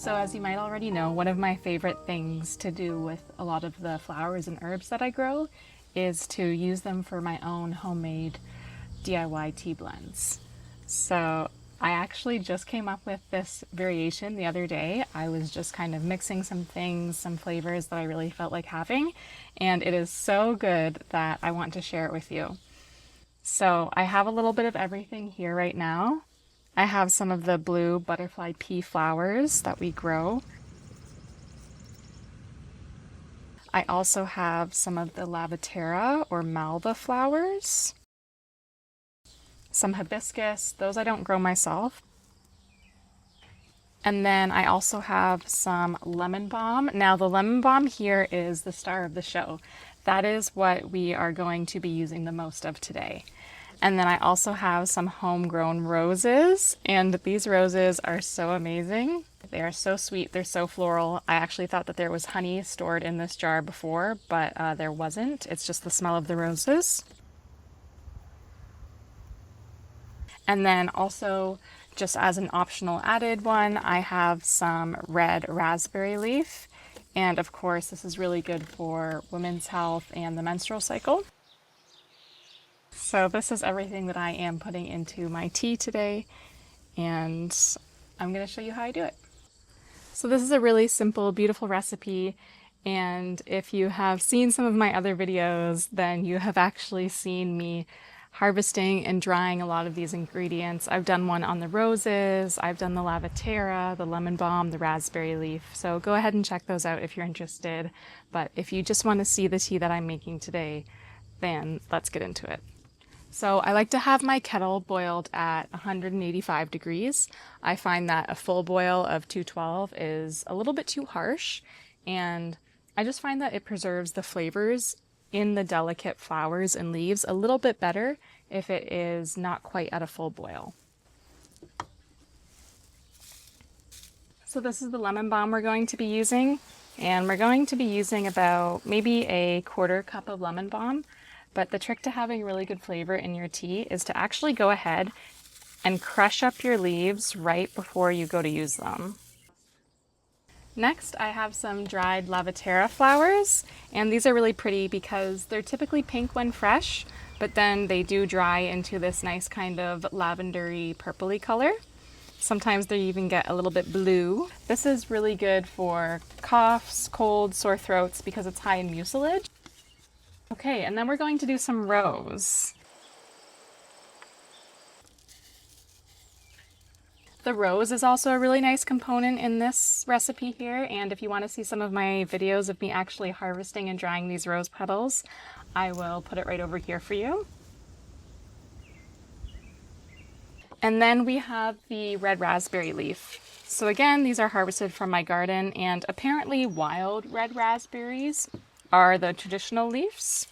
So as you might already know, one of my favorite things to do with a lot of the flowers and herbs that I grow is to use them for my own homemade DIY tea blends. So I actually just came up with this variation the other day. I was just kind of mixing some things, some flavors that I really felt like having, and it is so good that I want to share it with you. So I have a little bit of everything here right now. I have some of the blue butterfly pea flowers that we grow. I also have some of the lavatera or malva flowers. Some hibiscus, those I don't grow myself. And then I also have some lemon balm. Now the lemon balm here is the star of the show. That is what we are going to be using the most of today. And then I also have some homegrown roses, and these roses are so amazing. They are so sweet, they're so floral. I actually thought that there was honey stored in this jar before, but there wasn't. It's just the smell of the roses. And then also, just as an optional added one, I have some red raspberry leaf. And of course, this is really good for women's health and the menstrual cycle. So this is everything that I am putting into my tea today, and I'm going to show you how I do it. So this is a really simple, beautiful recipe, and if you have seen some of my other videos, then you have actually seen me harvesting and drying a lot of these ingredients. I've done one on the roses, I've done the lavatera, the lemon balm, the raspberry leaf, so go ahead and check those out if you're interested. But if you just want to see the tea that I'm making today, then let's get into it. So I like to have my kettle boiled at 185 degrees. I find that a full boil of 212 is a little bit too harsh, and I just find that it preserves the flavors in the delicate flowers and leaves a little bit better if it is not quite at a full boil. So this is the lemon balm we're going to be using, and we're going to be using about maybe a quarter cup of lemon balm. But the trick to having really good flavor in your tea is to actually go ahead and crush up your leaves right before you go to use them. Next, I have some dried lavatera flowers, and these are really pretty because they're typically pink when fresh, but then they do dry into this nice kind of lavendery purpley color. Sometimes they even get a little bit blue. This is really good for coughs, colds, sore throats because it's high in mucilage. Okay, and then we're going to do some rose. The rose is also a really nice component in this recipe here, and if you want to see some of my videos of me actually harvesting and drying these rose petals, I will put it right over here for you. And then we have the red raspberry leaf. So again, these are harvested from my garden, and apparently wild red raspberries are the traditional leaves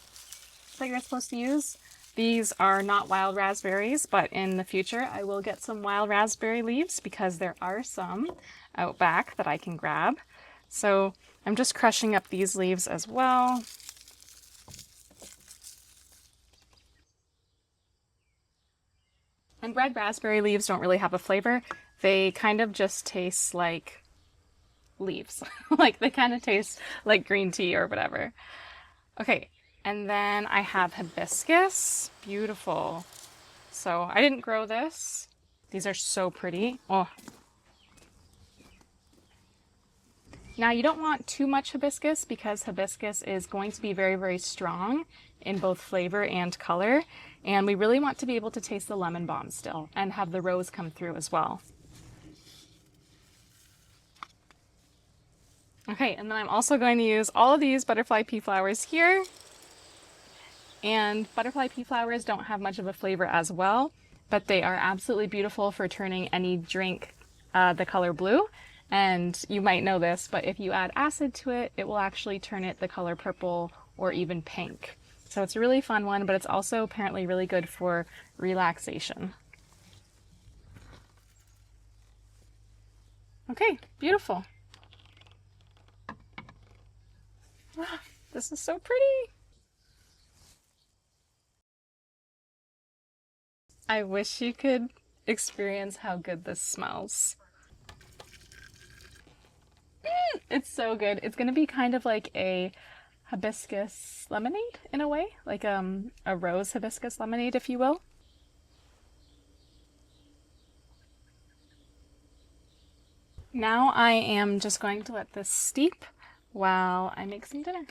that you're supposed to use. These are not wild raspberries, but in the future I will get some wild raspberry leaves because there are some out back that I can grab. So I'm just crushing up these leaves as well. And red raspberry leaves don't really have a flavor. They kind of just taste like leaves. Like they kind of taste like green tea or whatever. Okay, and then I have hibiscus. Beautiful. So I didn't grow this. These are so pretty. Oh. Now you don't want too much hibiscus because hibiscus is going to be very, very strong in both flavor and color. And we really want to be able to taste the lemon balm still and have the rose come through as well. Okay, and then I'm also going to use all of these butterfly pea flowers here. And butterfly pea flowers don't have much of a flavor as well, but they are absolutely beautiful for turning any drink the color blue. And you might know this, but if you add acid to it, it will actually turn it the color purple or even pink. So it's a really fun one, but it's also apparently really good for relaxation. Okay, beautiful. This is so pretty. I wish you could experience how good this smells. It's so good. It's gonna be kind of like a hibiscus lemonade in a way, like a rose hibiscus lemonade, if you will. Now I am just going to let this steep while I make some dinner.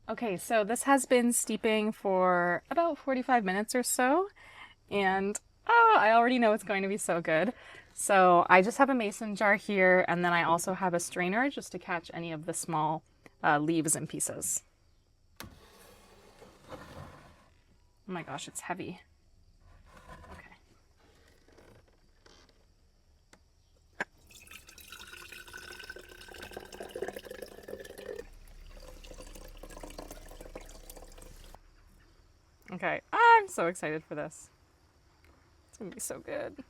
Okay, so this has been steeping for about 45 minutes or so, and oh, I already know it's going to be so good. So I just have a mason jar here, and then I also have a strainer just to catch any of the small leaves and pieces. Oh my gosh, it's heavy. Okay. Okay, I'm so excited for this. It's gonna be so good.